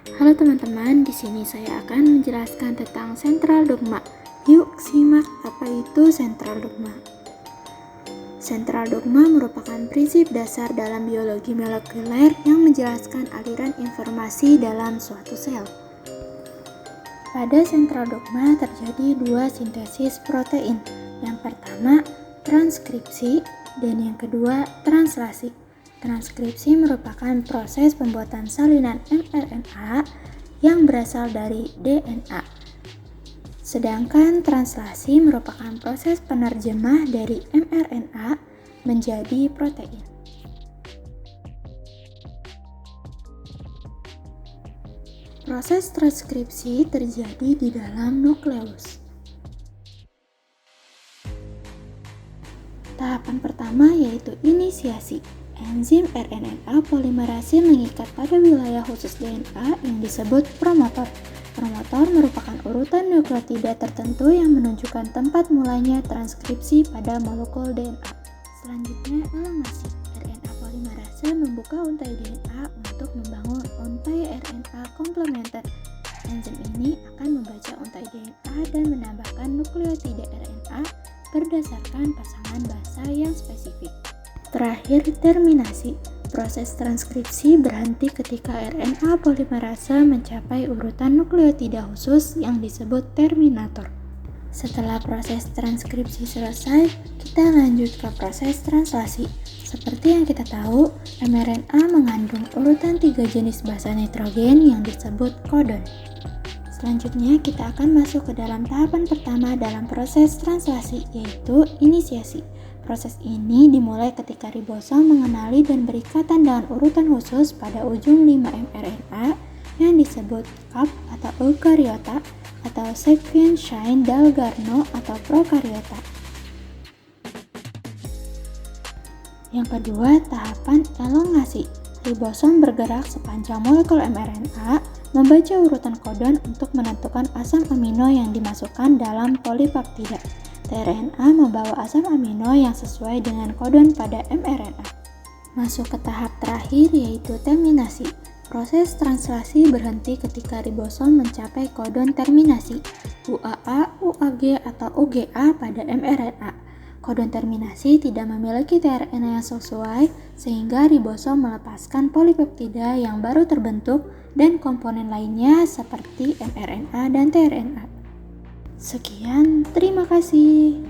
Halo teman-teman, di sini saya akan menjelaskan tentang sentral dogma. Yuk simak apa itu sentral dogma. Sentral dogma merupakan prinsip dasar dalam biologi molekuler yang menjelaskan aliran informasi dalam suatu sel. Pada sentral dogma terjadi dua sintesis protein. Yang pertama, transkripsi, dan yang kedua, translasi. Transkripsi merupakan proses pembuatan salinan mRNA yang berasal dari DNA. Sedangkan translasi merupakan proses penerjemah dari mRNA menjadi protein. Proses transkripsi terjadi di dalam nukleus. Tahapan pertama yaitu inisiasi. Enzim RNA polimerase mengikat pada wilayah khusus DNA yang disebut promotor. Promotor merupakan urutan nukleotida tertentu yang menunjukkan tempat mulainya transkripsi pada molekul DNA. Selanjutnya, elongasi. RNA polimerase membuka untai DNA untuk membangun untai RNA komplementer. Enzim ini akan membaca untai DNA dan menambahkan nukleotida RNA berdasarkan pasangan basa yang spesifik. Terakhir, terminasi. Proses transkripsi berhenti ketika RNA polimerase mencapai urutan nukleotida khusus yang disebut terminator. Setelah proses transkripsi selesai, kita lanjut ke proses translasi. Seperti yang kita tahu, mRNA mengandung urutan 3 jenis basa nitrogen yang disebut codon. Selanjutnya, kita akan masuk ke dalam tahapan pertama dalam proses translasi, yaitu inisiasi. Proses ini dimulai ketika ribosom mengenali dan berikatan dengan urutan khusus pada ujung 5 mRNA yang disebut cap atau eukariota atau sequential Dalgarno atau prokariota. Yang kedua, tahapan elongasi. Ribosom bergerak sepanjang molekul mRNA membaca urutan codon untuk menentukan asam amino yang dimasukkan dalam polipeptida. tRNA membawa asam amino yang sesuai dengan codon pada mRNA. Masuk ke tahap terakhir yaitu terminasi. Proses translasi berhenti ketika ribosom mencapai codon terminasi UAA, UAG, atau UGA pada mRNA. Codon terminasi tidak memiliki tRNA yang sesuai sehingga ribosom melepaskan polipeptida yang baru terbentuk dan komponen lainnya seperti mRNA dan tRNA. Sekian, terima kasih.